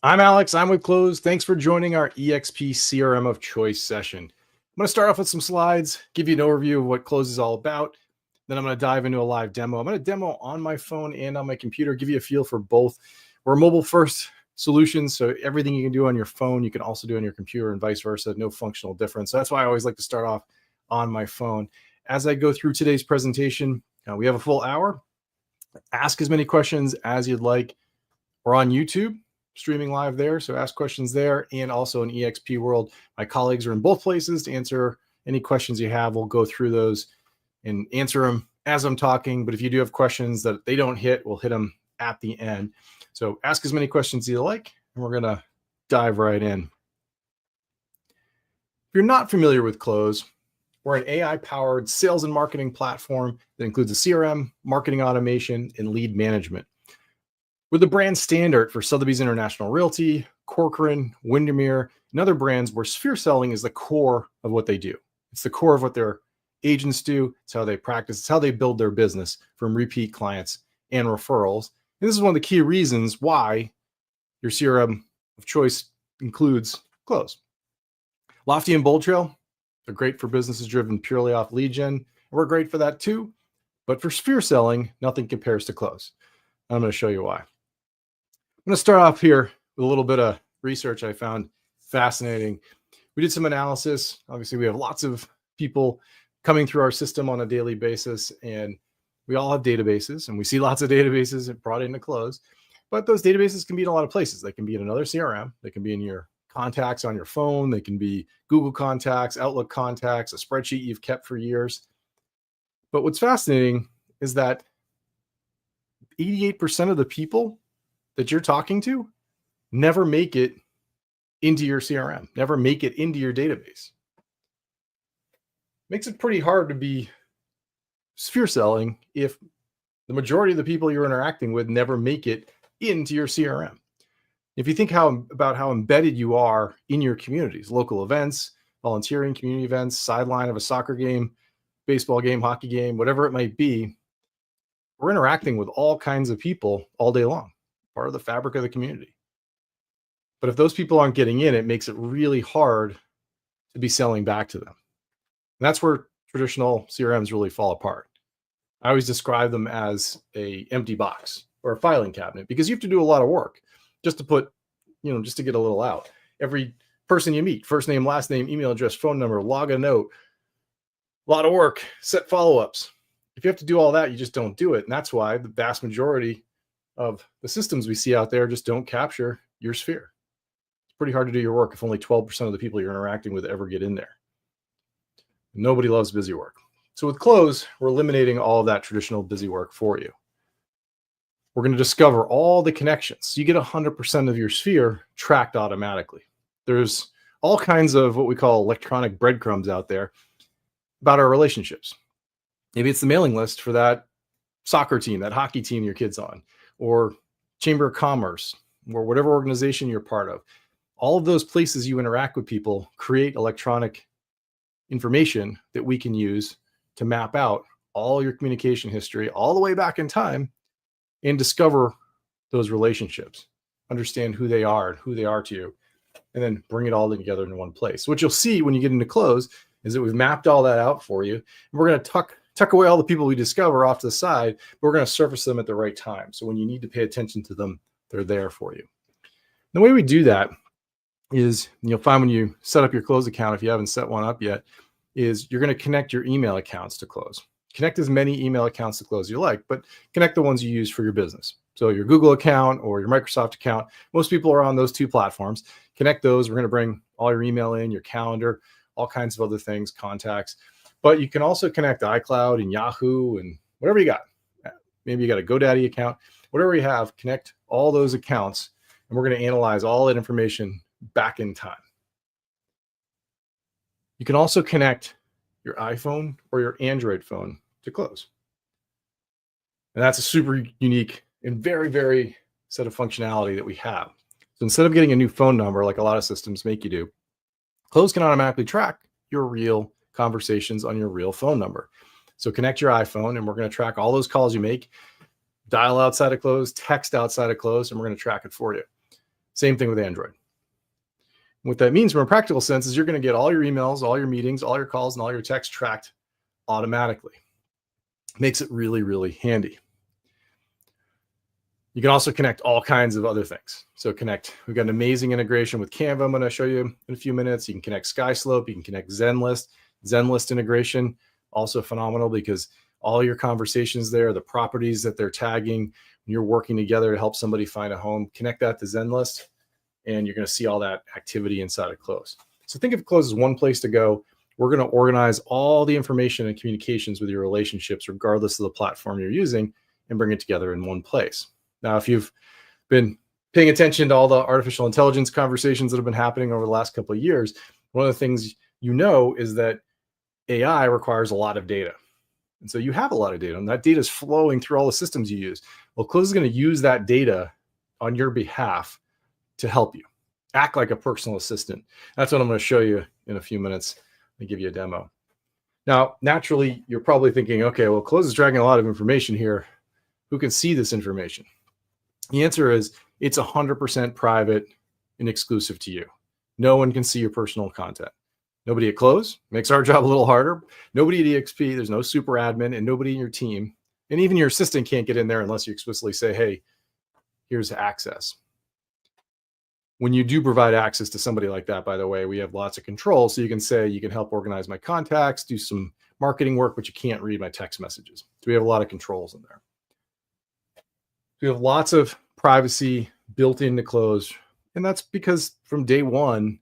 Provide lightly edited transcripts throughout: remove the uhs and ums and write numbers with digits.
I'm Alex. I'm with Cloze. Thanks for joining our EXP CRM of Choice session. I'm going to start off with some slides, give you an overview of what Cloze is all about. Then I'm going to dive into a live demo. I'm going to demo on my phone and on my computer, give you a feel for both. We're a mobile-first solution, so everything you can do on your phone, you can also do on your computer and vice versa. No functional difference. So that's why I always like to start off on my phone. As I go through today's presentation, we have a full hour. Ask as many questions as you'd like. We're on YouTube, streaming live there, so ask questions there, and also in EXP World. My colleagues are in both places to answer any questions you have. We'll go through those and answer them as I'm talking, but if you do have questions that they don't hit, we'll hit them at the end. So ask as many questions as you like, and we're going to dive right in. If you're not familiar with Cloze, we're an AI-powered sales and marketing platform that includes a CRM, marketing automation, and lead management. We're the brand standard for Sotheby's International Realty, Corcoran, Windermere, and other brands where sphere selling is the core of what they do. It's the core of what their agents do. It's how they practice. It's how they build their business from repeat clients and referrals. And this is one of the key reasons why your CRM of choice includes Cloze. Lofty and Bold Trail, they're great for businesses driven purely off lead gen. We're great for that too. But for sphere selling, nothing compares to Cloze. I'm going to show you why. I'm going to start off here with a little bit of research I found fascinating. We did some analysis. Obviously, we have lots of people coming through our system on a daily basis, and we all have databases, and we see lots of databases brought into Cloze. But those databases can be in a lot of places. They can be in another CRM. They can be in your contacts on your phone. They can be Google Contacts, Outlook Contacts, a spreadsheet you've kept for years. But what's fascinating is that 88% of the people that you're talking to never make it into your CRM, never make it into your database. Makes it pretty hard to be sphere selling if the majority of the people you're interacting with never make it into your CRM. If you think about how embedded you are in your communities, local events, volunteering, community events, sideline of a soccer game, baseball game, hockey game, whatever it might be, we're interacting with all kinds of people all day long, part of the fabric of the community. But if those people aren't getting in, it makes it really hard to be selling back to them. And that's where traditional CRMs really fall apart. I always describe them as an empty box or a filing cabinet because you have to do a lot of work just to put, just to get a little out. Every person you meet, first name, last name, email address, phone number, log a note, a lot of work, set follow-ups. If you have to do all that, you just don't do it. And that's why the vast majority of the systems we see out there just don't capture your sphere. It's pretty hard to do your work if only 12% of the people you're interacting with ever get in there. Nobody loves busy work. So with Cloze, we're eliminating all of that traditional busy work for you. We're going to discover all the connections. So you get 100% of your sphere tracked automatically. There's all kinds of what we call electronic breadcrumbs out there about our relationships. Maybe it's the mailing list for that soccer team, that hockey team your kid's on, or Chamber of Commerce, or whatever organization you're part of. All of those places you interact with people create electronic information that we can use to map out all your communication history all the way back in time and discover those relationships, understand who they are and who they are to you, and then bring it all together in one place. So what you'll see when you get into Cloze is that we've mapped all that out for you. And we're going to tuck away all the people we discover off to the side, but we're going to surface them at the right time. So when you need to pay attention to them, they're there for you. The way we do that is, you'll find when you set up your Cloze account, if you haven't set one up yet, is you're going to connect your email accounts to Cloze. Connect as many email accounts to Cloze you like, but connect the ones you use for your business. So your Google account or your Microsoft account, most people are on those two platforms. Connect those. We're going to bring all your email in, your calendar, all kinds of other things, contacts. But you can also connect iCloud and Yahoo and whatever you got. Maybe you got a GoDaddy account, whatever you have, connect all those accounts, and we're going to analyze all that information back in time. You can also connect your iPhone or your Android phone to Cloze. And that's a super unique and very, very set of functionality that we have. So instead of getting a new phone number like a lot of systems make you do, Cloze can automatically track your real conversations on your real phone number. So connect your iPhone and we're going to track all those calls you make, dial outside of Cloze, text outside of Cloze, and we're going to track it for you. Same thing with Android. What that means from a practical sense is you're going to get all your emails, all your meetings, all your calls, and all your texts tracked automatically. Makes it really, really handy. You can also connect all kinds of other things. So we've got an amazing integration with Canva. I'm going to show you in a few minutes. You can connect SkySlope. You can connect ZenList. ZenList integration, also phenomenal because all your conversations there, the properties that they're tagging, when you're working together to help somebody find a home, connect that to ZenList, and you're going to see all that activity inside of Cloze. So think of Cloze as one place to go. We're going to organize all the information and communications with your relationships, regardless of the platform you're using, and bring it together in one place. Now, if you've been paying attention to all the artificial intelligence conversations that have been happening over the last couple of years, one of the things you know is that AI requires a lot of data. And so you have a lot of data, and that data is flowing through all the systems you use. Well, Cloze is going to use that data on your behalf to help you act like a personal assistant. That's what I'm going to show you in a few minutes and give you a demo. Now, naturally, you're probably thinking, okay, well, Cloze is dragging a lot of information here. Who can see this information? The answer is it's 100% private and exclusive to you. No one can see your personal content. Nobody at Cloze, makes our job a little harder. Nobody at EXP, there's no super admin, and nobody in your team, and even your assistant can't get in there unless you explicitly say, hey, here's access. When you do provide access to somebody like that, by the way, we have lots of control. So you can say, you can help organize my contacts, do some marketing work, but you can't read my text messages. So we have a lot of controls in there. We have lots of privacy built into Cloze. And that's because from day one,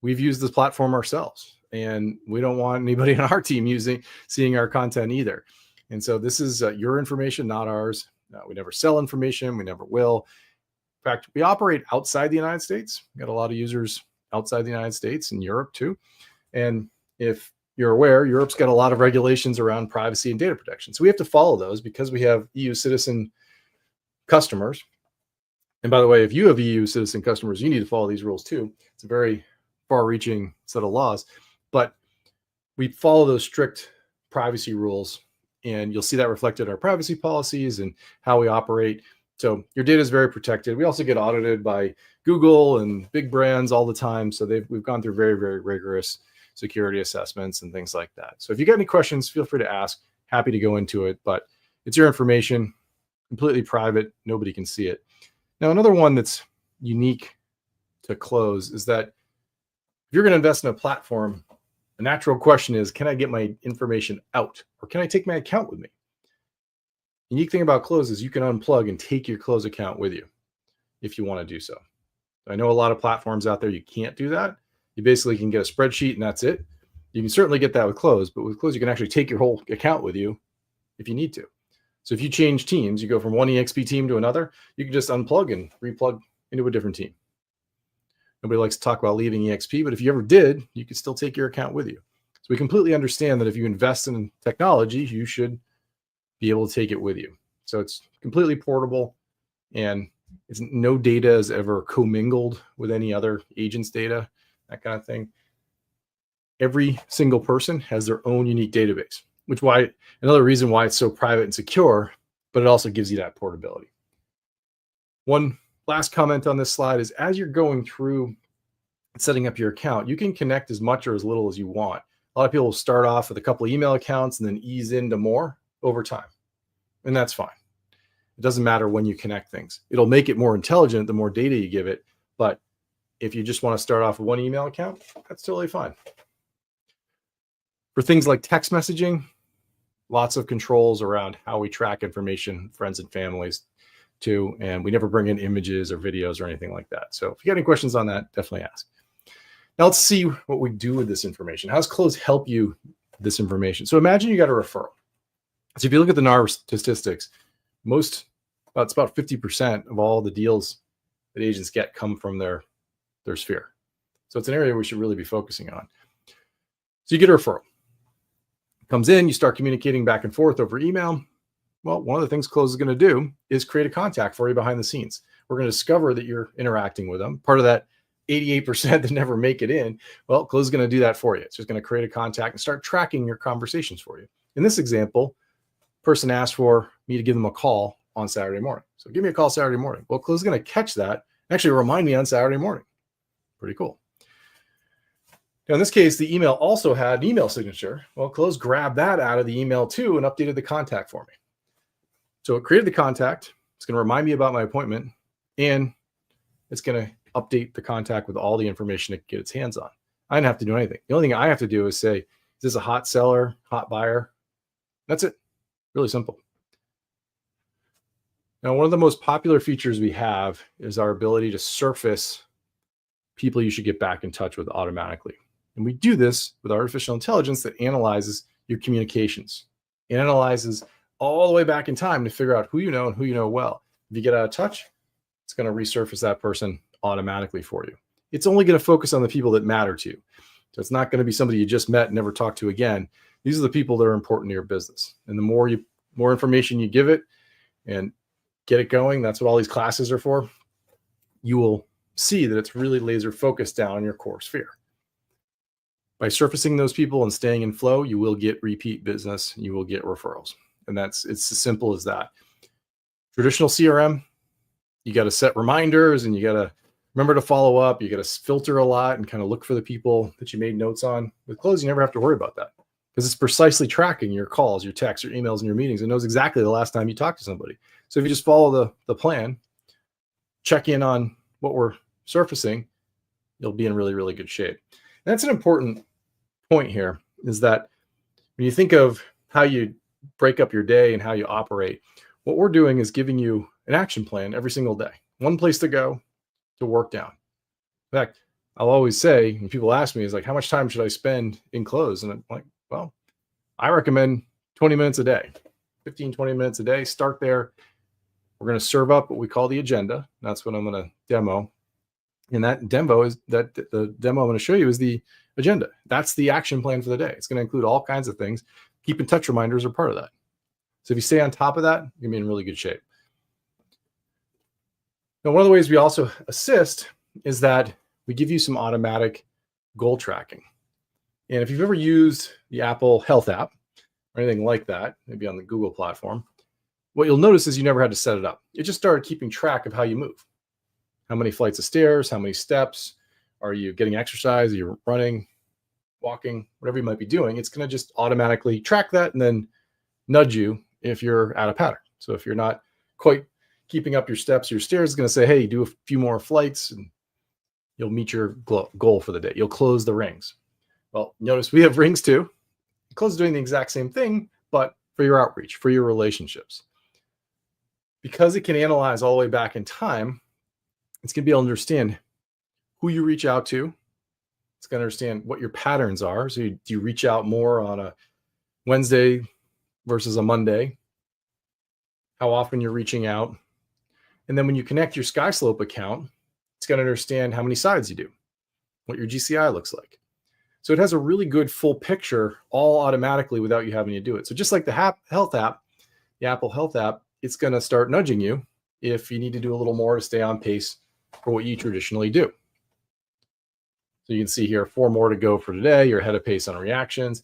we've used this platform ourselves. And we don't want anybody on our team seeing our content either. And so this is your information, not ours. We never sell information. We never will. In fact, we operate outside the United States. We've got a lot of users outside the United States and Europe too. And if you're aware, Europe's got a lot of regulations around privacy and data protection. So we have to follow those because we have EU citizen customers. And by the way, if you have EU citizen customers, you need to follow these rules too. It's a very far-reaching set of laws, but we follow those strict privacy rules, and you'll see that reflected in our privacy policies and how we operate. So your data is very protected. We also get audited by Google and big brands all the time. So we've gone through very, very rigorous security assessments and things like that. So if you got any questions, feel free to ask. Happy to go into it, but it's your information, completely private. Nobody can see it. Now, another one that's unique to Cloze is that if you're going to invest in a platform, a natural question is, can I get my information out, or can I take my account with me? The unique thing about Cloze is you can unplug and take your Cloze account with you if you want to do so. I know a lot of platforms out there, you can't do that. You basically can get a spreadsheet and that's it. You can certainly get that with Cloze, but with Cloze, you can actually take your whole account with you if you need to. So if you change teams, you go from one EXP team to another, you can just unplug and replug into a different team. Nobody likes to talk about leaving EXP, but if you ever did, you could still take your account with you. So we completely understand that if you invest in technology, you should be able to take it with you. So it's completely portable, and no data is ever commingled with any other agent's data, that kind of thing. Every single person has their own unique database, another reason why it's so private and secure, but it also gives you that portability. One last comment on this slide is, as you're going through setting up your account, you can connect as much or as little as you want. A lot of people start off with a couple of email accounts and then ease into more over time. And that's fine. It doesn't matter when you connect things. It'll make it more intelligent the more data you give it. But if you just want to start off with one email account, that's totally fine. For things like text messaging, lots of controls around how we track information, friends and families too. And we never bring in images or videos or anything like that. So if you got any questions on that, definitely ask. Now let's see what we do with this information. How does Cloze help you with this information? So imagine you got a referral. So if you look at the NAR statistics, it's about 50% of all the deals that agents get come from their sphere. So it's an area we should really be focusing on. So you get a referral. It comes in, you start communicating back and forth over email. Well, one of the things Cloze is going to do is create a contact for you behind the scenes. We're going to discover that you're interacting with them. Part of that 88% that never make it in, well, Cloze is going to do that for you. It's just going to create a contact and start tracking your conversations for you. In this example, person asked for me to give them a call on Saturday morning. So give me a call Saturday morning. Well, Cloze is going to catch that Actually remind me on Saturday morning. Pretty cool. Now, in this case, the email also had an email signature. Well, Cloze grabbed that out of the email too and updated the contact for me. So it created the contact. It's going to remind me about my appointment, and it's going to update the contact with all the information it can get its hands on. I didn't have to do anything. The only thing I have to do is say, is this a hot seller, hot buyer? That's it. Really simple. Now, one of the most popular features we have is our ability to surface people you should get back in touch with automatically. And we do this with artificial intelligence that analyzes your communications. It analyzes all the way back in time to figure out who you know and who you know well. If you get out of touch, it's going to resurface that person automatically for you. It's only going to focus on the people that matter to you. So it's not going to be somebody you just met and never talked to again. These are the people that are important to your business. And the more information you give it and get it going, that's what all these classes are for, you will see that it's really laser focused down on your core sphere. By surfacing those people and staying in flow, you will get repeat business, you will get referrals. And it's as simple as that. Traditional CRM, you got to set reminders and you got to remember to follow up. You got to filter a lot and kind of look for the people that you made notes on. With Cloze, you never have to worry about that because it's precisely tracking your calls, your texts, your emails, and your meetings. It knows exactly the last time you talked to somebody. So if you just follow the plan, check in on what we're surfacing, you'll be in really, really good shape. And that's an important point here, is that when you think of how you break up your day and how you operate, what we're doing is giving you an action plan every single day, one place to go to work down. In fact, I'll always say, when people ask me, is like, how much time should I spend in Cloze? And I'm like, well, I recommend 20 minutes a day, 15, 20 minutes a day. Start there. We're going to serve up what we call the agenda. That's what I'm going to demo. And that demo is that the demo I'm going to show you is the agenda. That's the action plan for the day. It's going to include all kinds of things. Keep in touch reminders are part of that. So if you stay on top of that, you're going to be in really good shape. Now, one of the ways we also assist is that we give you some automatic goal tracking. And if you've ever used the Apple Health app or anything like that, maybe on the Google platform, what you'll notice is you never had to set it up. It just started keeping track of how you move. How many flights of stairs, how many steps, are you getting exercise, are you running, walking, whatever you might be doing. It's going to just automatically track that and then nudge you if you're out of pattern. So if you're not quite keeping up your steps, your stairs, is going to say, hey, do a few more flights and you'll meet your goal for the day. You'll close the rings. Well, notice we have rings too. Cloze is doing the exact same thing, but for your outreach, for your relationships. Because it can analyze all the way back in time, it's going to be able to understand who you reach out to. It's going to understand what your patterns are. So do you reach out more on a Wednesday versus a Monday? How often you're reaching out? And then when you connect your SkySlope account, it's going to understand how many sides you do, what your GCI looks like. So it has a really good full picture all automatically without you having to do it. So just like the Health app, the Apple Health app, it's going to start nudging you if you need to do a little more to stay on pace for what you traditionally do. So you can see here 4 more to go for today. You're ahead of pace on reactions,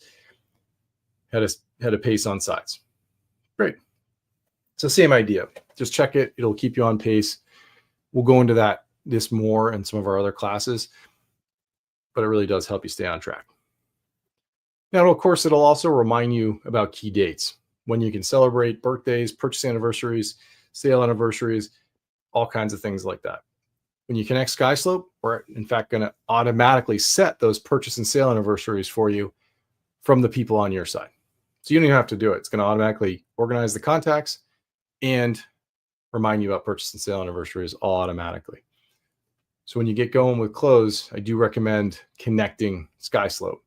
ahead of pace on sides. Great. So same idea. Just check it. It'll keep you on pace. We'll go into this more in some of our other classes, but it really does help you stay on track. Now, of course, it'll also remind you about key dates, when you can celebrate birthdays, purchase anniversaries, sale anniversaries, all kinds of things like that. When you connect SkySlope, we're in fact going to automatically set those purchase and sale anniversaries for you from the people on your side. So you don't even have to do it. It's going to automatically organize the contacts and remind you about purchase and sale anniversaries all automatically. So when you get going with Cloze, I do recommend connecting SkySlope.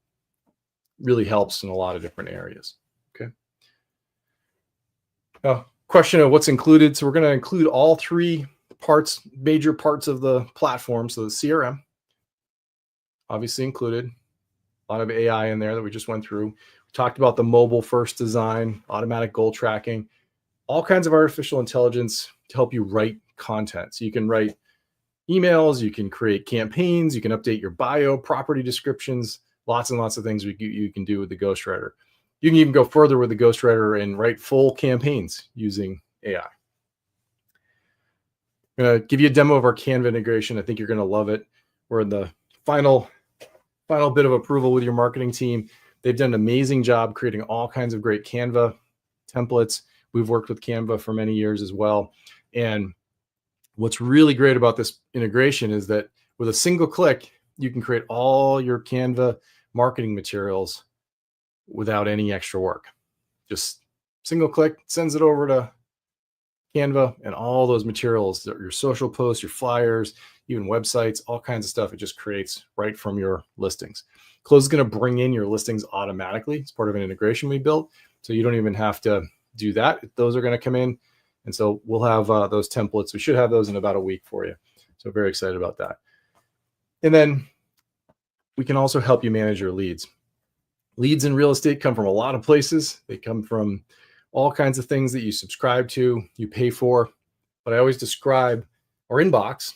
Really helps in a lot of different areas. Okay. Now, question of what's included. So we're going to include all 3 major parts of the platform. So the CRM, obviously included. A lot of AI in there that we just went through. We talked about the mobile first design, automatic goal tracking, all kinds of artificial intelligence to help you write content. So you can write emails, you can create campaigns, you can update your bio, property descriptions, lots and lots of things you can do with the Ghostwriter. You can even go further with the Ghostwriter and write full campaigns using AI. I'm going to give you a demo of our Canva integration. I think you're going to love it. We're in the final bit of approval with your marketing team. They've done an amazing job creating all kinds of great Canva templates. We've worked with Canva for many years as well. And what's really great about this integration is that with a single click, you can create all your Canva marketing materials without any extra work. Just single click, sends it over to Canva, and all those materials, your social posts, your flyers, even websites, all kinds of stuff, it just creates right from your listings. Cloze is going to bring in your listings automatically. It's part of an integration we built, so you don't even have to do that. Those are going to come in, and so we'll have those templates. We should have those in about a week for you. So very excited about that. And then we can also help you manage your leads. Leads in real estate come from a lot of places. They come from all kinds of things that you subscribe to, you pay for. But I always describe our inbox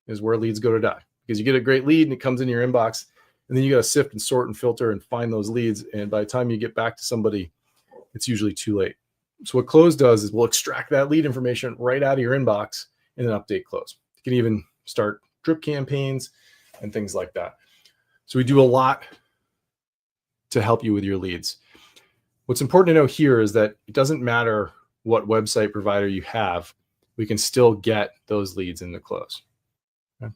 is where leads go to die, because you get a great lead and it comes in your inbox, and then you got to sift and sort and filter and find those leads. And by the time you get back to somebody, it's usually too late. So what Cloze does is we'll extract that lead information right out of your inbox and then update Cloze. You can even start drip campaigns and things like that. So we do a lot to help you with your leads. What's important to know here is that it doesn't matter what website provider you have, we can still get those leads in the Cloze. Okay.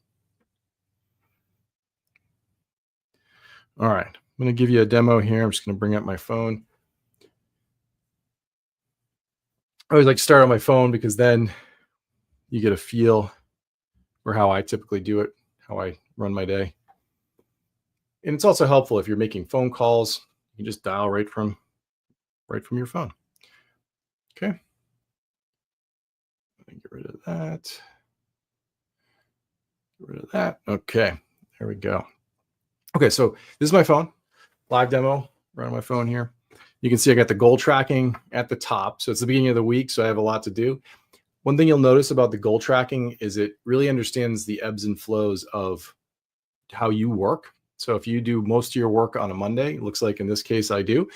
All right, I'm going to give you a demo here. I'm just going to bring up my phone. I always like to start on my phone because then you get a feel for how I typically do it, how I run my day. And it's also helpful if you're making phone calls, you can just dial right from your phone. Okay. Get rid of that. Get rid of that. Okay. There we go. Okay. So this is my phone, live demo, right on my phone here. You can see I got the goal tracking at the top. So it's the beginning of the week, so I have a lot to do. One thing you'll notice about the goal tracking is it really understands the ebbs and flows of how you work. So if you do most of your work on a Monday, it looks like in this case I do,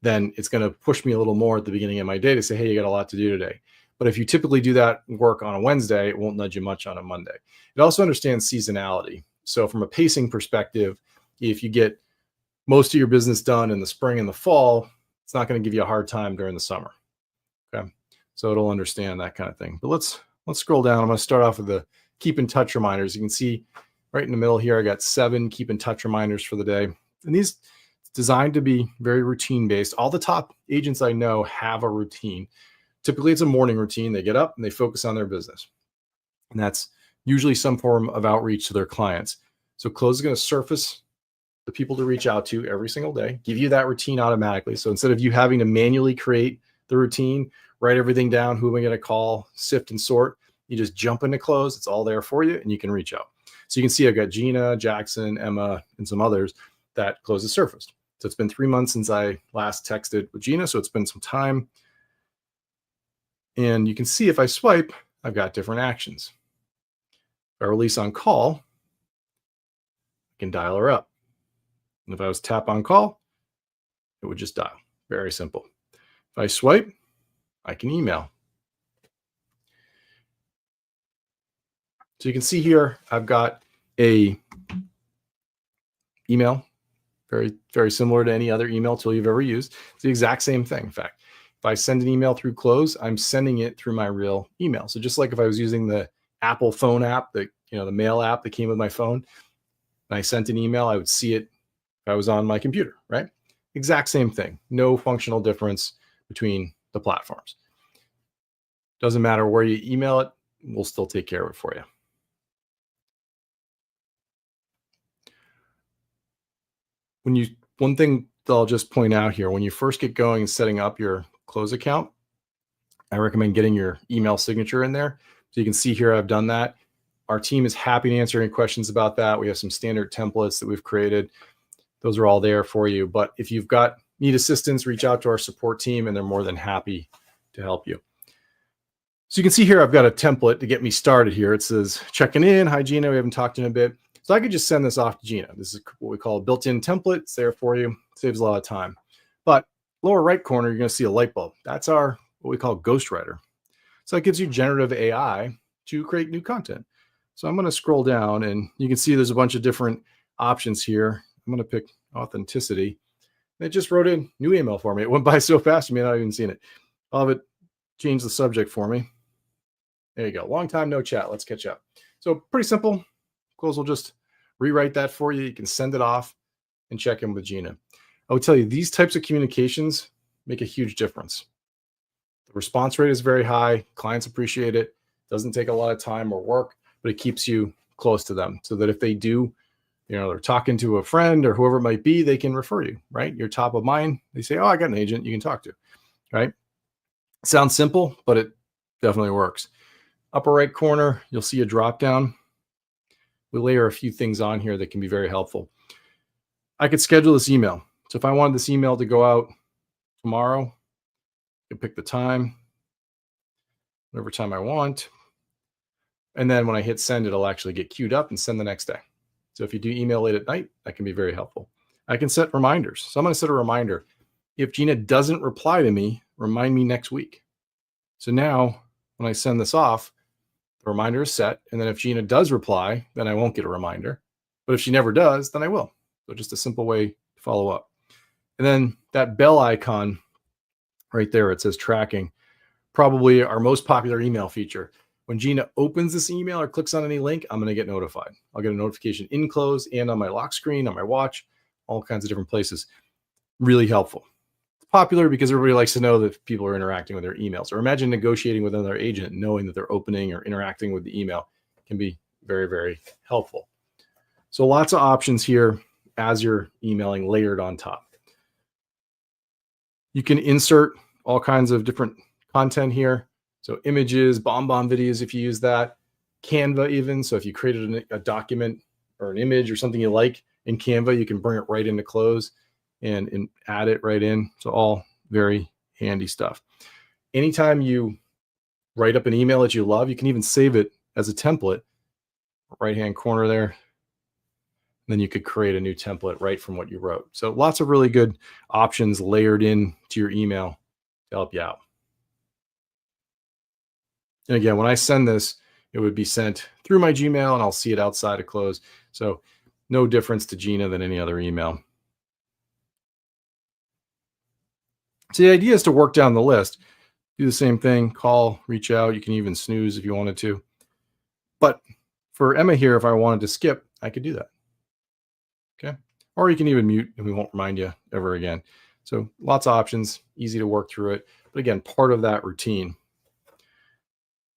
then it's going to push me a little more at the beginning of my day to say, hey, you got a lot to do today. But if you typically do that work on a Wednesday, it won't nudge you much on a Monday. It also understands seasonality. So from a pacing perspective, if you get most of your business done in the spring and the fall, it's not going to give you a hard time during the summer. Okay. So it'll understand that kind of thing. But let's scroll down. I'm going to start off with the keep in touch reminders. You can see right in the middle here, I got 7 keep in touch reminders for the day. And these designed to be very routine based. All the top agents I know have a routine. Typically it's a morning routine. They get up and they focus on their business. And that's usually some form of outreach to their clients. So Cloze is going to surface the people to reach out to every single day, give you that routine automatically. So instead of you having to manually create the routine, write everything down, who am I going to call, sift and sort, you just jump into Cloze. It's all there for you and you can reach out. So you can see I've got Gina, Jackson, Emma, and some others that Cloze has surfaced. So it's been 3 months since I last texted with Gina. So it's been some time. And you can see if I swipe, I've got different actions. If I release on call, I can dial her up. And if I was tap on call, it would just dial. Very simple. If I swipe, I can email. So you can see here, I've got a email, very, very similar to any other email tool you've ever used. It's the exact same thing. In fact, if I send an email through Cloze, I'm sending it through my real email. So just like if I was using the Apple phone app, the mail app that came with my phone, and I sent an email, I would see it if I was on my computer, right? Exact same thing. No functional difference between the platforms. Doesn't matter where you email it, we'll still take care of it for you. One thing that I'll just point out here, when you first get going and setting up your Cloze account, I recommend getting your email signature in there. So you can see here, I've done that. Our team is happy to answer any questions about that. We have some standard templates that we've created. Those are all there for you. But if you've need assistance, reach out to our support team and they're more than happy to help you. So you can see here, I've got a template to get me started here. It says checking in. Hi, Gina. We haven't talked in a bit. So I could just send this off to Gina. This is what we call a built-in template. It's there for you. Saves a lot of time. But lower right corner, you're going to see a light bulb. That's our what we call ghostwriter. So it gives you generative AI to create new content. So I'm going to scroll down and you can see there's a bunch of different options here. I'm going to pick authenticity. And it just wrote in new email for me. It went by so fast, you may not have even seen it. I'll have it change the subject for me. There you go. Long time no chat. Let's catch up. So pretty simple. Cloze will just rewrite that for you. You can send it off and check in with Gina. I will tell you, these types of communications make a huge difference. The response rate is very high. Clients appreciate it. Doesn't take a lot of time or work, but it keeps you close to them so that if they do, they're talking to a friend or whoever it might be, they can refer you, right? You're top of mind. They say, oh, I got an agent you can talk to, right? Sounds simple, but it definitely works. Upper right corner, you'll see a drop down. We layer a few things on here that can be very helpful. I could schedule this email. So if I wanted this email to go out tomorrow, I could pick the time, whatever time I want. And then when I hit send, it'll actually get queued up and send the next day. So if you do email late at night, that can be very helpful. I can set reminders. So I'm going to set a reminder. If Gina doesn't reply to me, remind me next week. So now when I send this off, the reminder is set. And then if Gina does reply, then I won't get a reminder. But if she never does, then I will. So just a simple way to follow up. And then that bell icon right there, it says tracking, probably our most popular email feature. When Gina opens this email or clicks on any link, I'm going to get notified. I'll get a notification in Cloze and on my lock screen, on my watch, all kinds of different places. Really helpful. It's popular because everybody likes to know that people are interacting with their emails. Or imagine negotiating with another agent, knowing that they're opening or interacting with the email can be very, very helpful. So lots of options here as you're emailing layered on top. You can insert all kinds of different content here. So images, bomb videos, if you use that, Canva even. So if you created a document or an image or something you like in Canva, you can bring it right into Cloze and add it right in. So all very handy stuff. Anytime you write up an email that you love, you can even save it as a template, right-hand corner there. Then you could create a new template right from what you wrote. So lots of really good options layered in to your email to help you out. And again, when I send this, it would be sent through my Gmail and I'll see it outside of Cloze. So no difference to Gina than any other email. So the idea is to work down the list. Do the same thing, call, reach out. You can even snooze if you wanted to. But for Emma here, if I wanted to skip, I could do that. Okay. Or you can even mute and we won't remind you ever again. So lots of options, easy to work through it. But again, part of that routine.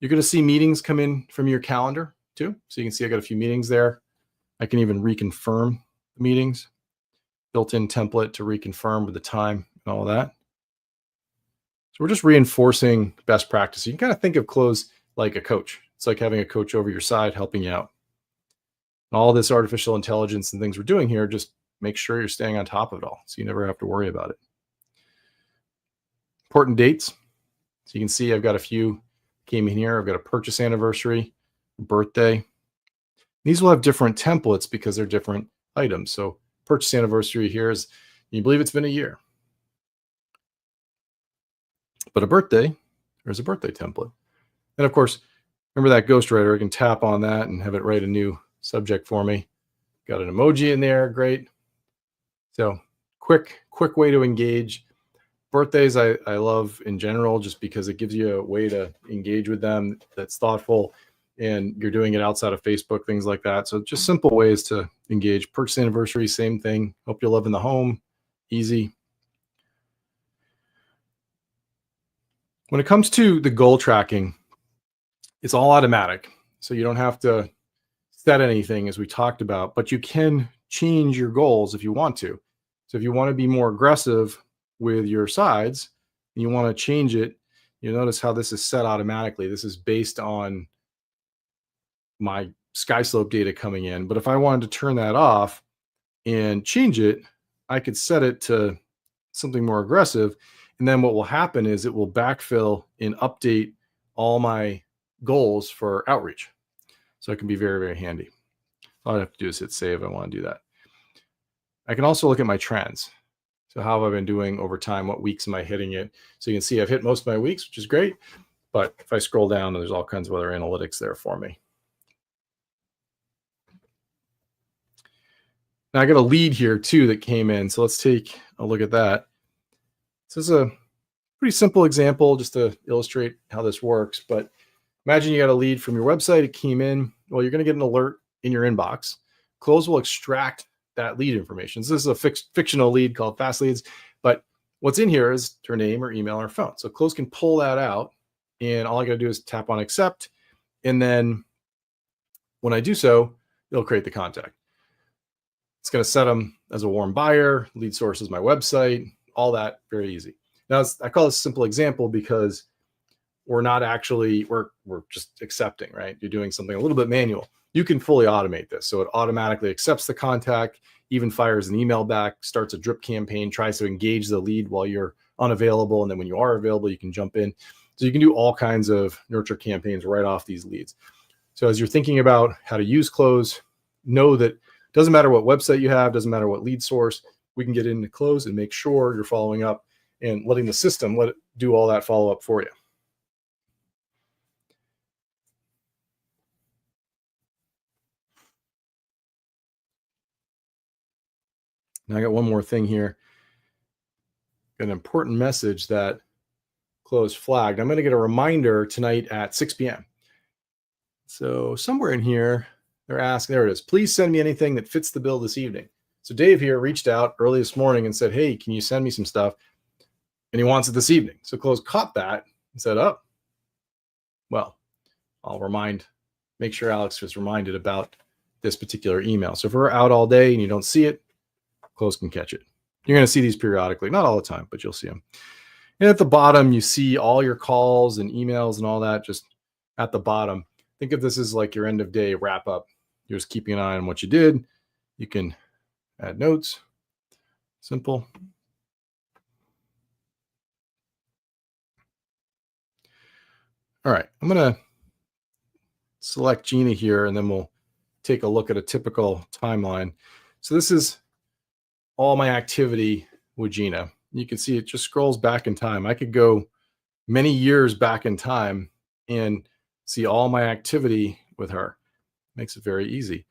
You're going to see meetings come in from your calendar too. So you can see I got a few meetings there. I can even reconfirm the meetings. Built-in template to reconfirm with the time and all of that. So we're just reinforcing best practice. You can kind of think of Cloze like a coach. It's like having a coach over your side helping you out. And all this artificial intelligence and things we're doing here, just make sure you're staying on top of it all so you never have to worry about it. Important dates. So you can see I've got a few came in here. I've got a purchase anniversary, birthday. These will have different templates because they're different items. So purchase anniversary here is, you believe it's been a year. But a birthday, there's a birthday template. And of course, remember that ghostwriter, I can tap on that and have it write a new subject for me. Got an emoji in there, great. So quick way to engage. Birthdays I love in general just because it gives you a way to engage with them that's thoughtful and you're doing it outside of Facebook, things like that. So just simple ways to engage. Purchase anniversary, same thing. Hope you're loving the home. Easy. When it comes to the goal tracking, it's all automatic. So you don't have to set anything as we talked about, but you can change your goals if you want to. So if you want to be more aggressive with your sides and you want to change it, you notice how this is set automatically. This is based on my sky slope data coming in. But if I wanted to turn that off and change it, I could set it to something more aggressive. And then what will happen is it will backfill and update all my goals for outreach. So it can be very, very handy. All I have to do is hit save. I want to do that. I can also look at my trends. So how have I been doing over time? What weeks am I hitting it? So you can see I've hit most of my weeks, which is great. But if I scroll down, there's all kinds of other analytics there for me. Now I got a lead here too that came in. So let's take a look at that. This is a pretty simple example just to illustrate how this works. But imagine you got a lead from your website. It came in. Well, you're going to get an alert in your inbox. Cloze will extract that lead information. So this is a fictional lead called Fast Leads. But what's in here is her name or email or phone. So Cloze can pull that out. And all I got to do is tap on accept. And then when I do so, it'll create the contact. It's going to set them as a warm buyer. Lead source is my website. All that very easy. Now, I call this a simple example because we're not actually, we're just accepting, right? You're doing something a little bit manual. You can fully automate this. So it automatically accepts the contact, even fires an email back, starts a drip campaign, tries to engage the lead while you're unavailable. And then when you are available, you can jump in. So you can do all kinds of nurture campaigns right off these leads. So as you're thinking about how to use Cloze, know that it doesn't matter what website you have, doesn't matter what lead source, we can get into Cloze and make sure you're following up and letting the system let it do all that follow up for you. Now I got one more thing here. An important message that Cloze flagged. I'm going to get a reminder tonight at 6 p.m. So somewhere in here, they're asking, there it is. Please send me anything that fits the bill this evening. So Dave here reached out early this morning and said, hey, can you send me some stuff? And he wants it this evening. So Cloze caught that and said, oh, well, I'll make sure Alex was reminded about this particular email. So if we're out all day and you don't see it, Cloze can catch it. You're going to see these periodically, not all the time, but you'll see them. And at the bottom, you see all your calls and emails and all that just at the bottom. Think of this as like your end of day wrap up. You're just keeping an eye on what you did. You can add notes. Simple. All right, I'm going to select Gina here, and then we'll take a look at a typical timeline. So this is all my activity with Gina. You can see it just scrolls back in time. I could go many years back in time and see all my activity with her. Makes it very easy.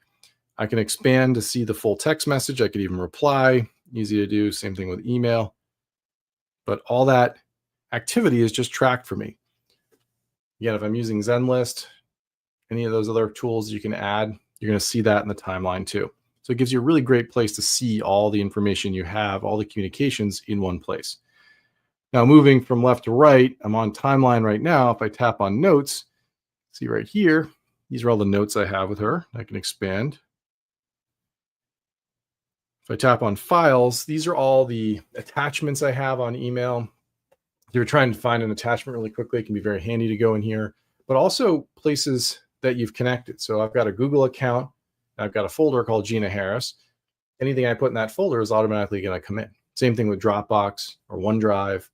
I can expand to see the full text message. I could even reply. Easy to do. Same thing with email. But all that activity is just tracked for me. Again, if I'm using ZenList, any of those other tools you can add, you're going to see that in the timeline too. So it gives you a really great place to see all the information you have, all the communications in one place. Now, moving from left to right, I'm on timeline right now. If I tap on notes, see right here, these are all the notes I have with her. I can expand. If I tap on files, these are all the attachments I have on email. If you're trying to find an attachment really quickly, it can be very handy to go in here, but also places that you've connected. So I've got a Google account. I've got a folder called Gina Harris. Anything I put in that folder is automatically going to come in. Same thing with Dropbox or OneDrive,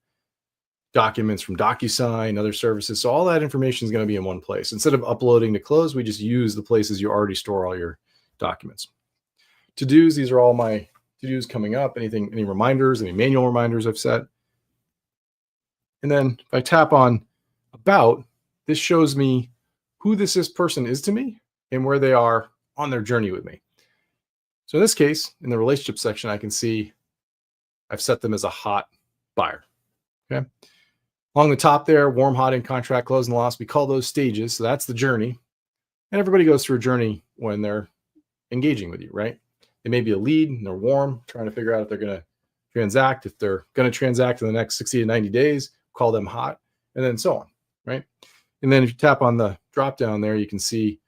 documents from DocuSign, other services. So all that information is going to be in one place. Instead of uploading to Cloze, we just use the places you already store all your documents. To-dos, these are all my to-dos coming up. Any reminders, any manual reminders I've set. And then if I tap on About, this shows me who this person is to me and where they are on their journey with me. So in this case, in the relationship section, I can see I've set them as a hot buyer. Okay. Along the top there, warm, hot, in contract, close, and loss. We call those stages. So that's the journey. And everybody goes through a journey when they're engaging with you, right? It may be a lead and they're warm, trying to figure out if they're going to transact. If they're going to transact in the next 60 to 90 days, call them hot, and then so on, right? And then if you tap on the drop down there, you can see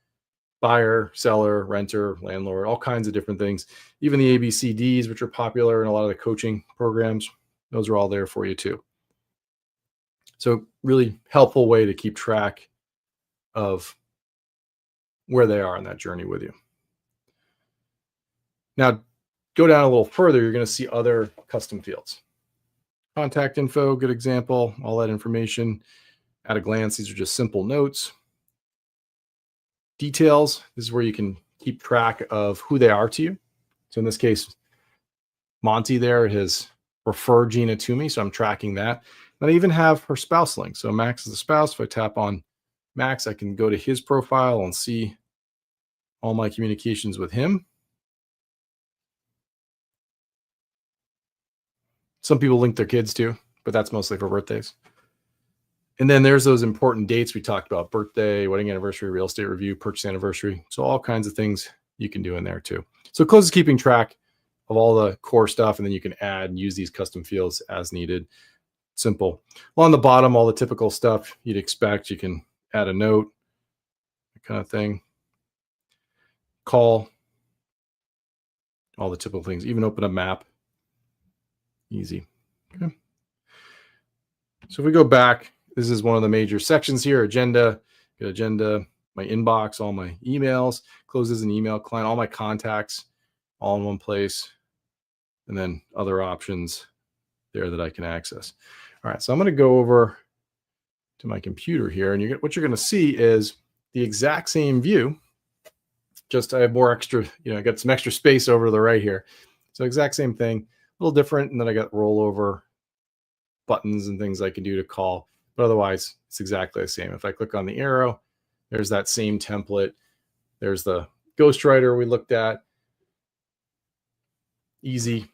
buyer, seller, renter, landlord, all kinds of different things. Even the ABCDs, which are popular in a lot of the coaching programs, those are all there for you too. So really helpful way to keep track of where they are on that journey with you. Now, go down a little further, you're going to see other custom fields. Contact info, good example, all that information. At a glance, these are just simple notes. Details, this is where you can keep track of who they are to you. So in this case, Monty there has refer Gina to me. So I'm tracking that. And I even have her spouse link. So Max is the spouse. If I tap on Max, I can go to his profile and see all my communications with him. Some people link their kids too, but that's mostly for birthdays. And then there's those important dates we talked about: birthday, wedding anniversary, real estate review, purchase anniversary. So all kinds of things you can do in there too. So Cloze is keeping track of all the core stuff, and then you can add and use these custom fields as needed. Simple. Well, on the bottom, all the typical stuff you'd expect. You can add a note, that kind of thing. Call, all the typical things. Even open a map. Easy. Okay. So if we go back, this is one of the major sections here: agenda, my inbox, all my emails, Cloze an email client, all my contacts, all in one place, and then other options there that I can access. All right, so I'm going to go over to my computer here, and what you're going to see is the exact same view. Just I have more extra, I got some extra space over to the right here. So exact same thing, a little different, and then I got rollover buttons and things I can do to call, but otherwise it's exactly the same. If I click on the arrow, there's that same template. There's the ghostwriter we looked at. Easy.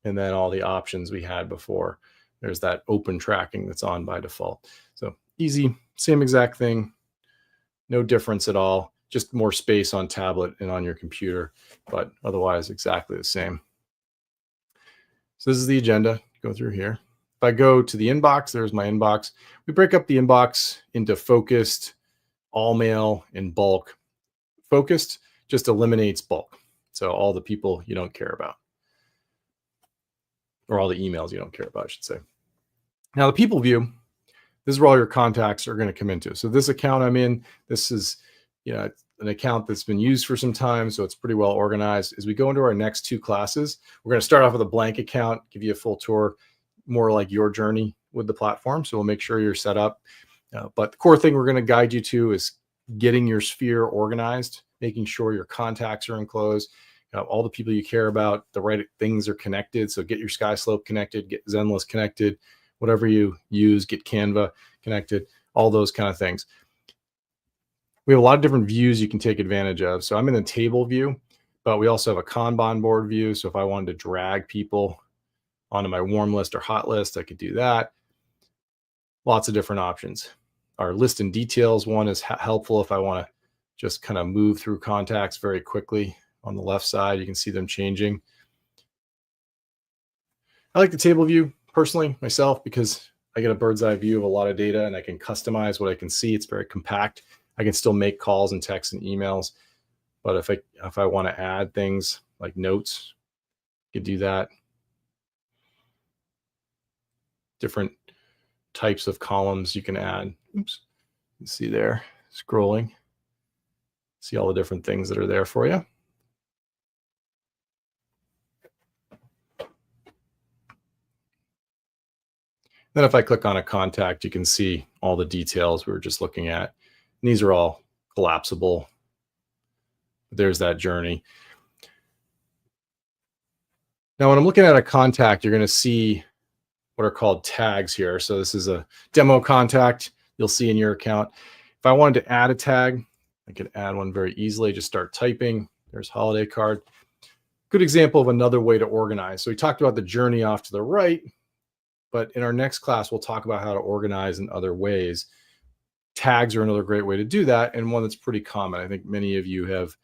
And then all the options we had before. There's that open tracking that's on by default. So easy, same exact thing. No difference at all. Just more space on tablet and on your computer, but otherwise exactly the same. So this is the agenda. Go through here. If I go to the inbox, there's my inbox. We break up the inbox into focused, all mail, and bulk. Focused just eliminates bulk. So all the people you don't care about, or all the emails you don't care about, I should say. Now the people view, this is where all your contacts are going to come into. So this account I'm in, this is an account that's been used for some time, so it's pretty well organized. As we go into our next two classes, we're going to start off with a blank account, give you a full tour, more like your journey with the platform. So we'll make sure you're set up. But the core thing we're going to guide you to is getting your sphere organized, making sure your contacts are in Cloze, all the people you care about, the right things are connected. So get your SkySlope connected, get Zenless connected, whatever you use, get Canva connected, all those kind of things. We have a lot of different views you can take advantage of. So I'm in the table view, but we also have a Kanban board view. So if I wanted to drag people onto my warm list or hot list, I could do that. Lots of different options. Our list and details one is helpful if I want to just kind of move through contacts very quickly. On the left side, you can see them changing. I like the table view personally myself because I get a bird's eye view of a lot of data and I can customize what I can see. It's very compact. I can still make calls and texts and emails, but if I want to add things like notes, you could do that. Different types of columns you can add. Oops, you see there, scrolling. See all the different things that are there for you. Then if I click on a contact, you can see all the details we were just looking at. And these are all collapsible. There's that journey. Now, when I'm looking at a contact, you're going to see what are called tags here. So this is a demo contact you'll see in your account. If I wanted to add a tag, I could add one very easily. Just start typing. There's holiday card. Good example of another way to organize. So we talked about the journey off to the right, but in our next class, we'll talk about how to organize in other ways. Tags are another great way to do that, and one that's pretty common. I think many of you have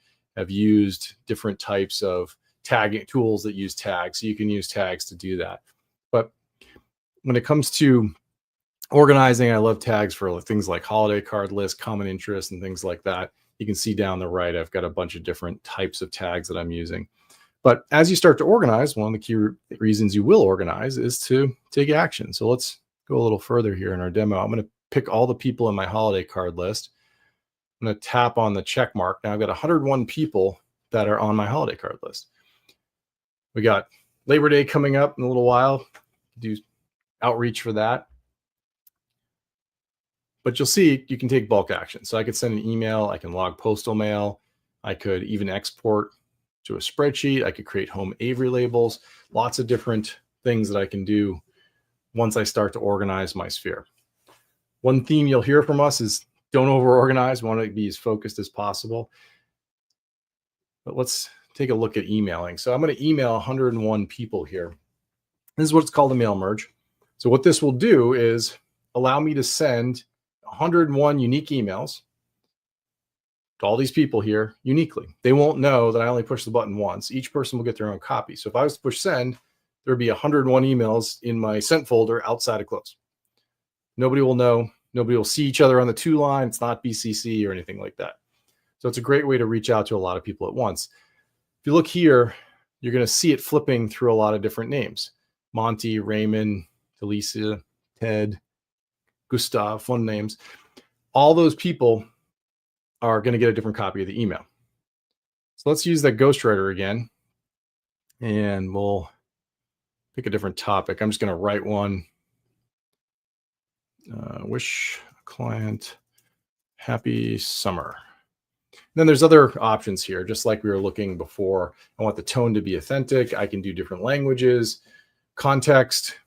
used different types of tagging tools that use tags, so you can use tags to do that. But when it comes to organizing, I love tags for things like holiday card list, common interest, and things like that. You can see down the right, I've got a bunch of different types of tags that I'm using. But as you start to organize, one of the key reasons you will organize is to take action. So let's go a little further here in our demo. I'm going to pick all the people in my holiday card list. I'm going to tap on the check mark. Now I've got 101 people that are on my holiday card list. We got Labor Day coming up in a little while. Do outreach for that. But you'll see you can take bulk action. So I could send an email. I can log postal mail. I could even export to a spreadsheet. I could create home Avery labels. Lots of different things that I can do once I start to organize my sphere. One theme you'll hear from us is don't over-organize. We want to be as focused as possible. But let's take a look at emailing. So I'm going to email 101 people here. This is what's called a mail merge. So what this will do is allow me to send 101 unique emails to all these people here uniquely. They won't know that I only push the button once. Each person will get their own copy. So if I was to push send, there'd be 101 emails in my sent folder outside of Cloze. Nobody will know. Nobody will see each other on the to line. It's not BCC or anything like that. So it's a great way to reach out to a lot of people at once. If you look here, you're going to see it flipping through a lot of different names. Monty, Raymond, Talisa, Ted, Gustav, fun names. All those people are going to get a different copy of the email. So let's use that ghostwriter again, and we'll pick a different topic. I'm just going to write one. Wish a client happy summer. Then there's other options here, just like we were looking before. I want the tone to be authentic. I can do different languages. Context,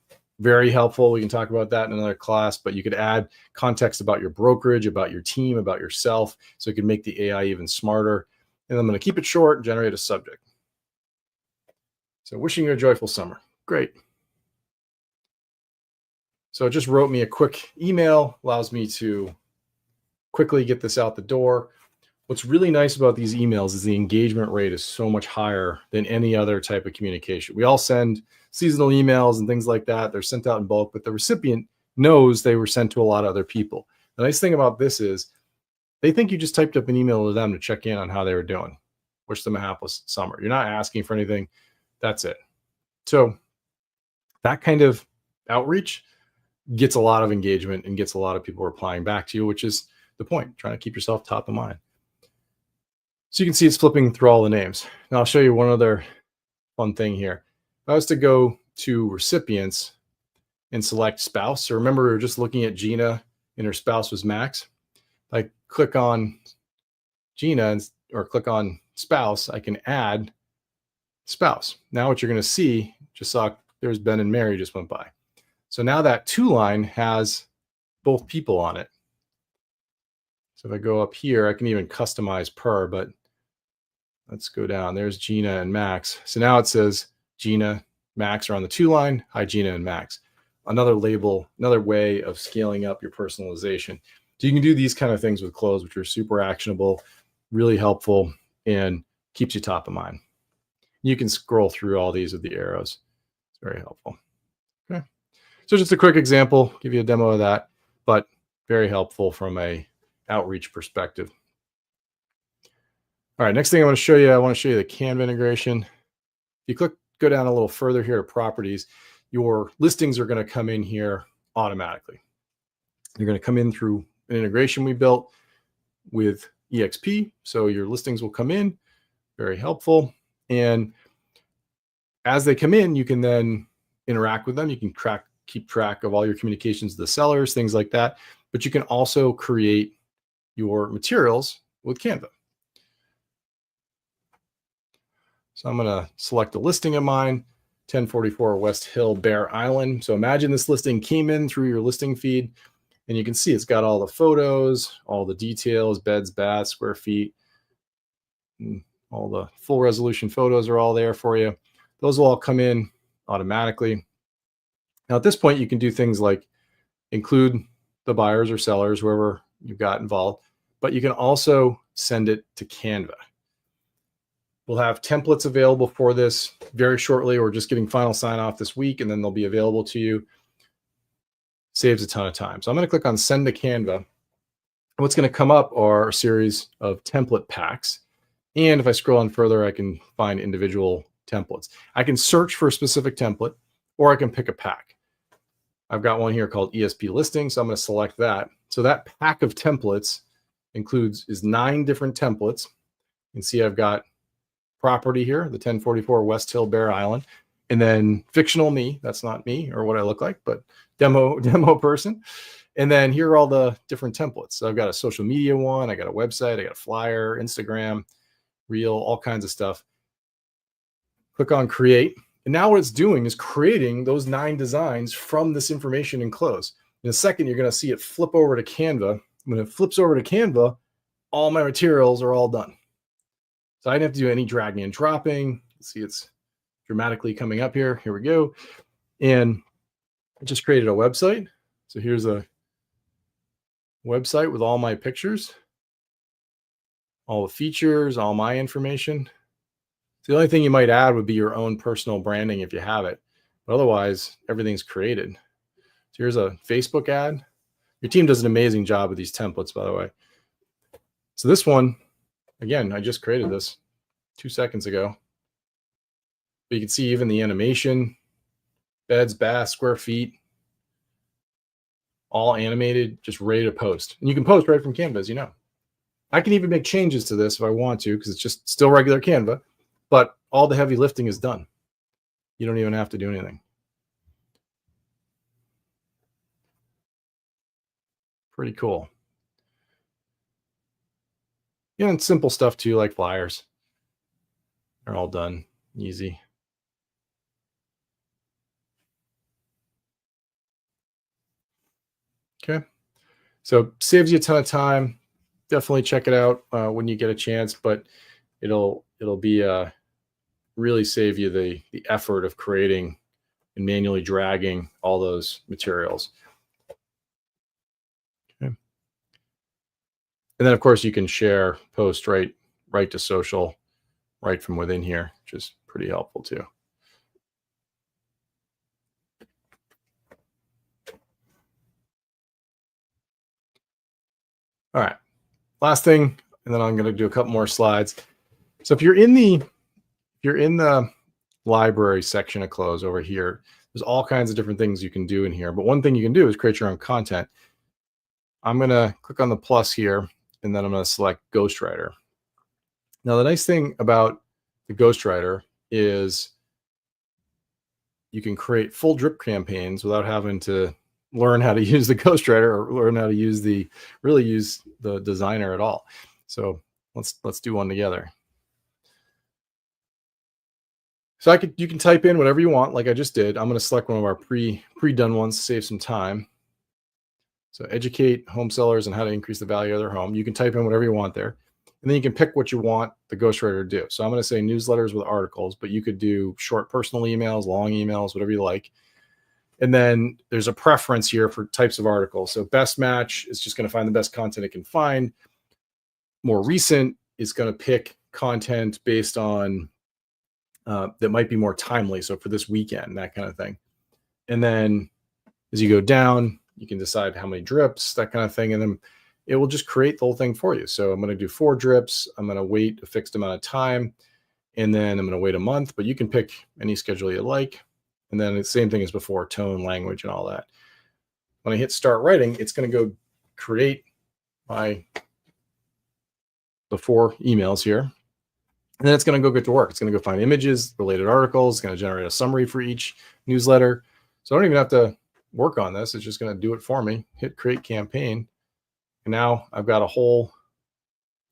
very helpful. We can talk about that in another class, but you could add context about your brokerage, about your team, about yourself, so it can make the AI even smarter. And I'm going to keep it short, generate a subject. So wishing you a joyful summer. Great. So it just wrote me a quick email, allows me to quickly get this out the door. What's really nice about these emails is the engagement rate is so much higher than any other type of communication. We all send seasonal emails and things like that. They're sent out in bulk, but the recipient knows they were sent to a lot of other people. The nice thing about this is they think you just typed up an email to them to check in on how they were doing. Wish them a happy summer. You're not asking for anything. That's it. So that kind of outreach gets a lot of engagement and gets a lot of people replying back to you, which is the point, trying to keep yourself top of mind. So you can see it's flipping through all the names. Now I'll show you one other fun thing here. If I was to go to recipients and select spouse, so remember we were just looking at Gina and her spouse was Max. If I click on Gina or click on spouse, I can add spouse. Now what you're going to see, just saw there's Ben and Mary just went by. So now that to line has both people on it. So if I go up here, I can even customize per, but let's go down. There's Gina and Max. So now it says Gina, Max are on the to line. Hi, Gina and Max. Another label, another way of scaling up your personalization. So you can do these kind of things with Cloze, which are super actionable, really helpful, and keeps you top of mind. You can scroll through all these with the arrows. It's very helpful. Okay. So just a quick example, give you a demo of that, but very helpful from a outreach perspective. All right, next thing I want to show you the Canva integration. If you go down a little further here to properties, your listings are going to come in here automatically. They're going to come in through an integration we built with EXP. So your listings will come in, very helpful. And as they come in, you can then interact with them. You can keep track of all your communications to the sellers, things like that. But you can also create your materials with Canva. So I'm going to select a listing of mine, 1044 West Hill, Bear Island. So imagine this listing came in through your listing feed, and you can see it's got all the photos, all the details, beds, baths, square feet, and all the full resolution photos are all there for you. Those will all come in automatically. Now at this point, you can do things like include the buyers or sellers, whoever you've got involved, but you can also send it to Canva. We'll have templates available for this very shortly. We're just getting final sign off this week, and then they'll be available to you. Saves a ton of time. So I'm going to click on send to Canva. What's going to come up are a series of template packs. And if I scroll on further, I can find individual templates. I can search for a specific template, or I can pick a pack. I've got one here called ESP listing, so I'm going to select that. So that pack of templates is 9 different templates. You can see I've got property here, the 1044 West Hill, Bear Island, and then fictional me. That's not me or what I look like, but demo person. And then here are all the different templates. So I've got a social media one, I got a website, I got a flyer, Instagram, reel, all kinds of stuff. Click on create, And now what it's doing is creating those 9 designs from this information in Cloze. In a second, you're going to see it flip over to Canva. When it flips over to Canva, all my materials are all done. So I didn't have to do any dragging and dropping. See, it's dramatically coming up here. Here we go. And I just created a website. So here's a website with all my pictures, all the features, all my information. So the only thing you might add would be your own personal branding if you have it. But otherwise, everything's created. So here's a Facebook ad. Your team does an amazing job with these templates, by the way. So this one, again, I just created this 2 seconds ago. But you can see even the animation, beds, baths, square feet, all animated, just ready to post. And you can post right from Canva, as you know. I can even make changes to this if I want to, because it's just still regular Canva, but all the heavy lifting is done. You don't even have to do anything. Pretty cool. Yeah, and simple stuff too, like flyers. They're all done, easy. Okay, so saves you a ton of time. Definitely check it out when you get a chance, but it'll be really save you the effort of creating and manually dragging all those materials. Okay. And then of course you can share, post right to social, right from within here, which is pretty helpful too. All right, last thing, and then I'm going to do a couple more slides. So if you're in the library section of Cloze over here, there's all kinds of different things you can do in here. But one thing you can do is create your own content. I'm going to click on the plus here, and then I'm going to select Ghostwriter. Now, the nice thing about the Ghostwriter is you can create full drip campaigns without having to learn how to use the Ghostwriter or learn how to use the designer at all. So let's do one together. So you can type in whatever you want, like I just did. I'm going to select one of our pre-done ones to save some time. So educate home sellers on how to increase the value of their home. You can type in whatever you want there. And then you can pick what you want the ghostwriter to do. So I'm going to say newsletters with articles, but you could do short personal emails, long emails, whatever you like. And then there's a preference here for types of articles. So best match is just going to find the best content it can find. More recent is going to pick content based on that might be more timely. So for this weekend, that kind of thing. And then as you go down, you can decide how many drips, that kind of thing. And then it will just create the whole thing for you. So I'm going to do 4 drips. I'm going to wait a fixed amount of time. And then I'm going to wait a month, but you can pick any schedule you like. And then it's the same thing as before, tone, language, and all that. When I hit start writing, it's going to go create the 4 emails here. And then it's going to go get to work. It's going to go find images, related articles. It's going to generate a summary for each newsletter. So I don't even have to work on this. It's just going to do it for me. Hit create campaign. And now I've got a whole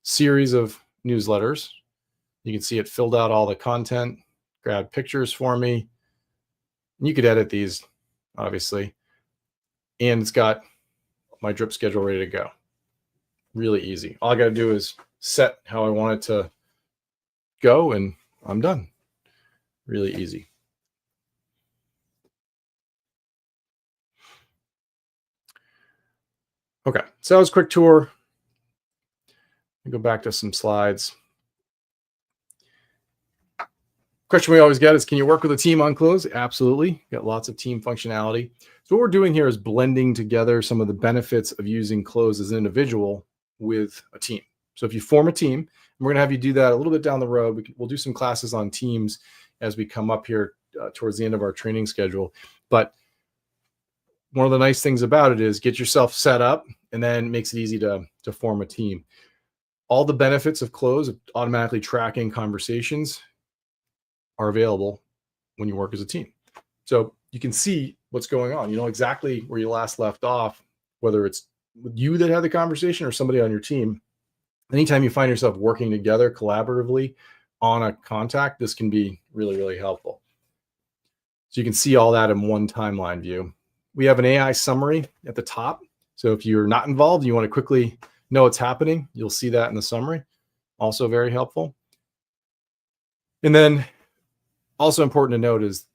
series of newsletters. You can see it filled out all the content, grabbed pictures for me. And you could edit these, obviously. And it's got my drip schedule ready to go. Really easy. All I got to do is set how I want it to go, and I'm done. Really easy. Okay, so that was a quick tour. Go back to some slides. Question we always get is, can you work with a team on Cloze? Absolutely. Got lots of team functionality. So what we're doing here is blending together some of the benefits of using Cloze as an individual with a team. So if you form a team, and we're going to have you do that a little bit down the road. We'll do some classes on teams as we come up here towards the end of our training schedule. But one of the nice things about it is get yourself set up, and then makes it easy to form a team. All the benefits of Cloze, automatically tracking conversations, are available when you work as a team. So you can see what's going on. You know exactly where you last left off, whether it's you that had the conversation or somebody on your team. Anytime you find yourself working together collaboratively on a contact, this can be really, really helpful. So you can see all that in one timeline view. We have an AI summary at the top. So if you're not involved, you want to quickly know what's happening, you'll see that in the summary. Also very helpful. And then also important to note is,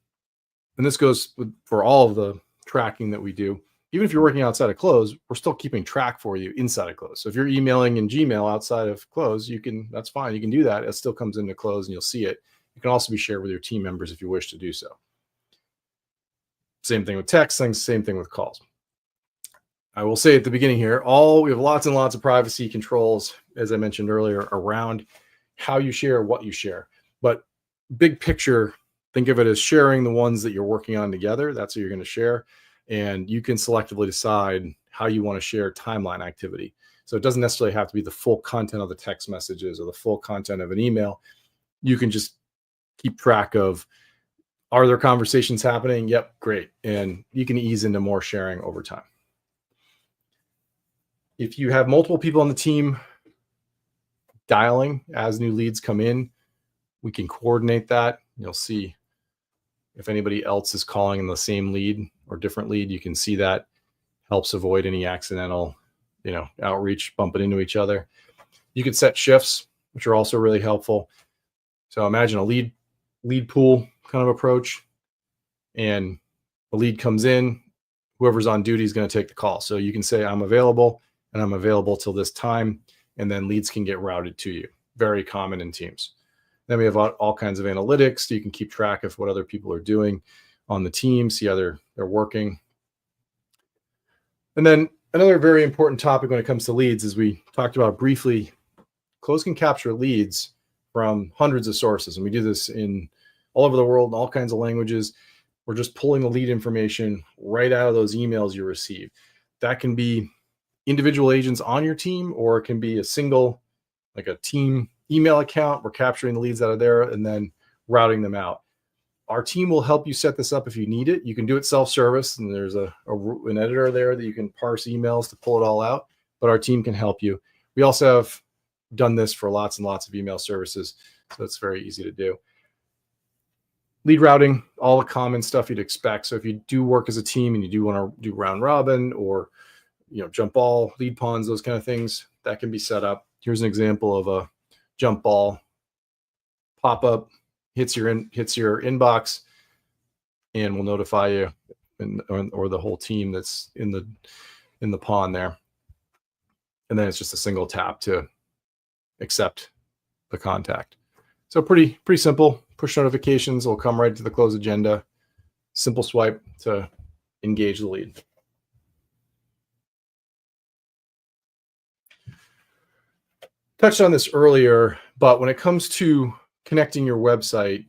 and this goes for all of the tracking that we do, even if you're working outside of Cloze, we're still keeping track for you inside of Cloze. So if you're emailing in Gmail outside of Cloze, that's fine. You can do that. It still comes into Cloze and you'll see it. It can also be shared with your team members if you wish to do so. Same thing with text, same thing with calls. I will say at the beginning here, we have lots and lots of privacy controls, as I mentioned earlier, around how you share, what you share. But big picture, think of it as sharing the ones that you're working on together. That's what you're going to share. And you can selectively decide how you want to share timeline activity. So it doesn't necessarily have to be the full content of the text messages or the full content of an email. You can just keep track of, are there conversations happening? Yep, great. And you can ease into more sharing over time. If you have multiple people on the team dialing as new leads come in, we can coordinate that. You'll see if anybody else is calling in the same lead or different lead, you can see that. Helps avoid any accidental, outreach, bumping into each other. You could set shifts, which are also really helpful. So imagine a lead pool kind of approach, and a lead comes in, whoever's on duty is going to take the call. So you can say, I'm available, and I'm available till this time, and then leads can get routed to you. Very common in teams. Then we have all kinds of analytics, so you can keep track of what other people are doing on the team, see how they're working. And then another very important topic when it comes to leads, as we talked about briefly, Cloze can capture leads from hundreds of sources. And we do this in all over the world in all kinds of languages. We're just pulling the lead information right out of those emails you receive. That can be individual agents on your team, or it can be a single, like a team email account. We're capturing the leads out of there and then routing them out. Our team will help you set this up if you need it. You can do it self-service, and there's an editor there that you can parse emails to pull it all out, but our team can help you. We also have done this for lots and lots of email services, so it's very easy to do. Lead routing, all the common stuff you'd expect. So if you do work as a team and you do want to do round robin or jump ball, lead pawns, those kind of things, that can be set up. Here's an example of a jump ball pop-up, hits your inbox, and will notify you or the whole team that's in the pawn there. And then it's just a single tap to accept the contact. So pretty simple. Push notifications will come right to the Cloze agenda. Simple swipe to engage the lead. Touched on this earlier, but when it comes to connecting your website,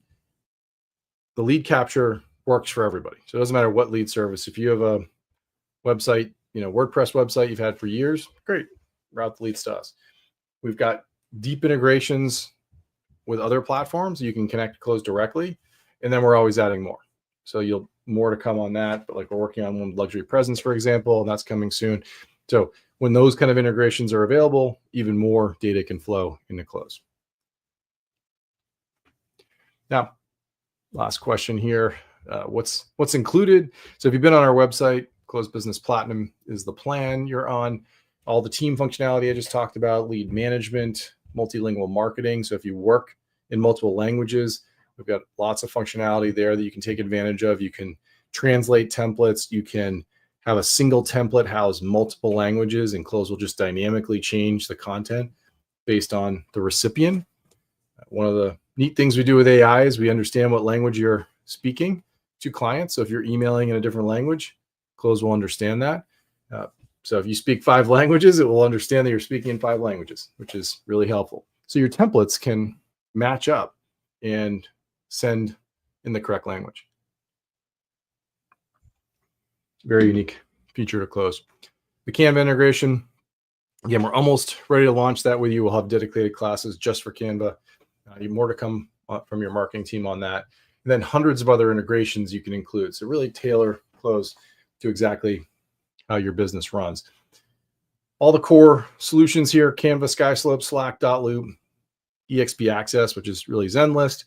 the lead capture works for everybody. So it doesn't matter what lead service. If you have a website, WordPress website you've had for years, great, route the leads to us. We've got deep integrations with other platforms. You can connect to Cloze directly, and then we're always adding more. So more to come on that, but like we're working on one with luxury presence, for example, and that's coming soon. So when those kind of integrations are available, even more data can flow into Cloze. Now, last question here. What's included? So if you've been on our website, Cloze Business Platinum is the plan you're on. All the team functionality I just talked about, lead management, multilingual marketing. So if you work in multiple languages, we've got lots of functionality there that you can take advantage of. You can translate templates. You can have a single template house multiple languages, and Cloze will just dynamically change the content based on the recipient. One of the neat things we do with AI is we understand what language you're speaking to clients. So if you're emailing in a different language, Cloze will understand that. So if you speak 5 languages, it will understand that you're speaking in 5 languages, which is really helpful. So your templates can match up and send in the correct language. Very unique feature to Cloze. The Canva integration, again, we're almost ready to launch that with you. We'll have dedicated classes just for Canva. More to come from your marketing team on that. And then hundreds of other integrations you can include. So really tailor Cloze to exactly how your business runs. All the core solutions here: Canva, SkySlope, Slack, Dotloop, EXP Access, which is really Zenlist,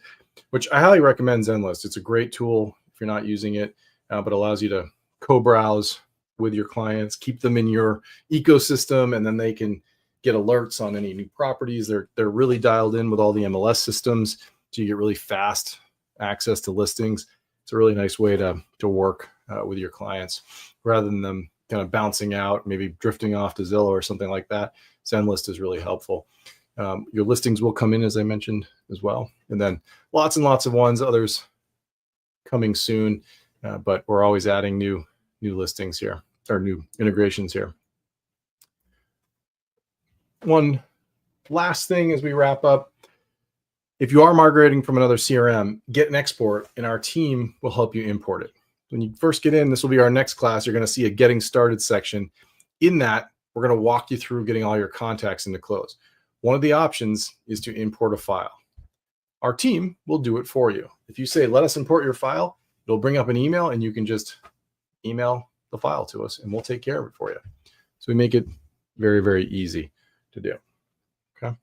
which I highly recommend Zenlist. It's a great tool if you're not using it, but allows you to co-browse with your clients, keep them in your ecosystem, and then they can get alerts on any new properties. They're really dialed in with all the MLS systems, so you get really fast access to listings. It's a really nice way to work with your clients rather than them kind of bouncing out, maybe drifting off to Zillow or something like that. Zenlist is really helpful. Your listings will come in, as I mentioned, as well. And then lots and lots of ones, others coming soon, but we're always adding new listings here, or new integrations here. One last thing as we wrap up. If you are migrating from another CRM, get an export and our team will help you import it. When you first get in, this will be our next class. You're going to see a getting started section. In that, we're going to walk you through getting all your contacts into Cloze. One of the options is to import a file. Our team will do it for you. If you say, let us import your file, it'll bring up an email and you can just email the file to us and we'll take care of it for you. So we make it very, very easy to do. Okay.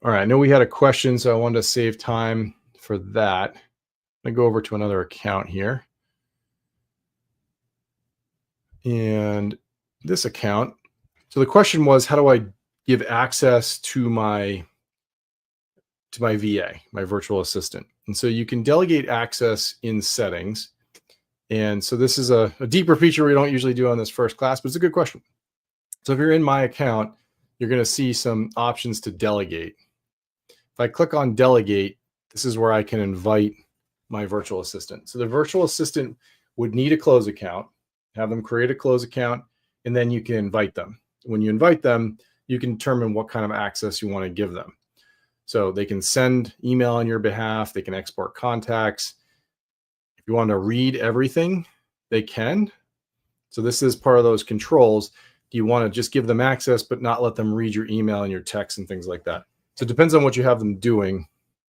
All right. I know we had a question, so I wanted to save time for that. I'm going to go over to another account here. And this account. So the question was, how do I give access to my VA, my virtual assistant? And so you can delegate access in settings. And so this is a deeper feature we don't usually do on this first class, but it's a good question. So if you're in my account, you're going to see some options to delegate. If I click on delegate, this is where I can invite my virtual assistant. So the virtual assistant would need a Cloze account, have them create a Cloze account, and then you can invite them. When you invite them, you can determine what kind of access you want to give them. So they can send email on your behalf. They can export contacts. If you want to read everything, they can. So this is part of those controls. Do you want to just give them access, but not let them read your email and your text and things like that? So it depends on what you have them doing.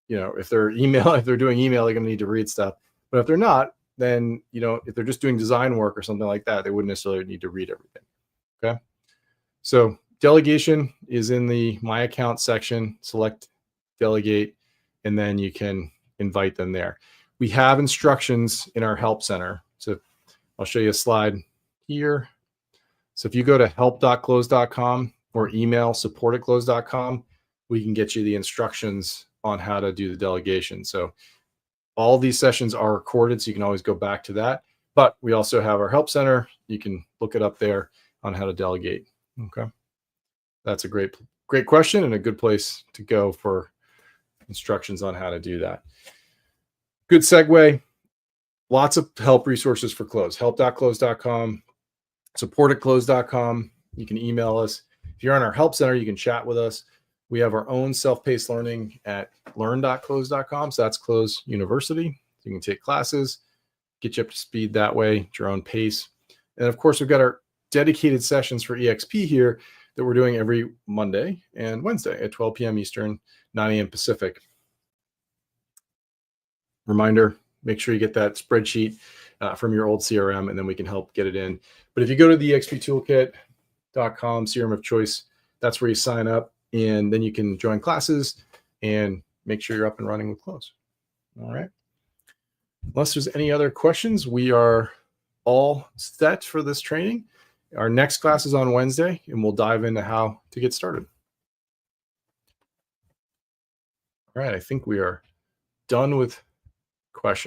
You know, if they're doing email, they're going to need to read stuff. But if they're not, then, you know, if they're just doing design work or something like that, they wouldn't necessarily need to read everything. Okay. So delegation is in the My Account section. Select delegate, and then you can invite them there. We have instructions in our help center. So I'll show you a slide here. So if you go to help.cloze.com or email support@cloze.com, we can get you the instructions on how to do the delegation. So all these sessions are recorded, so you can always go back to that. But we also have our help center. You can look it up there on how to delegate. Okay. That's a great question and a good place to go for instructions on how to do that. Good segue. Lots of help resources for Cloze. Help.cloze.com, support@cloze.com. You can email us. If you're on our help center, you can chat with us. We have our own self-paced learning at learn.cloze.com. So that's Cloze University. You can take classes, get you up to speed that way at your own pace. And of course, we've got our dedicated sessions for EXP here that we're doing every Monday and Wednesday at 12 p.m. Eastern, 9 a.m. Pacific. Reminder, make sure you get that spreadsheet from your old CRM, and then we can help get it in. But if you go to the exptoolkit.com, CRM of choice, that's where you sign up, and then you can join classes and make sure you're up and running with Cloze. All right. Unless there's any other questions, we are all set for this training. Our next class is on Wednesday, and we'll dive into how to get started. All right, I think we are done with questions.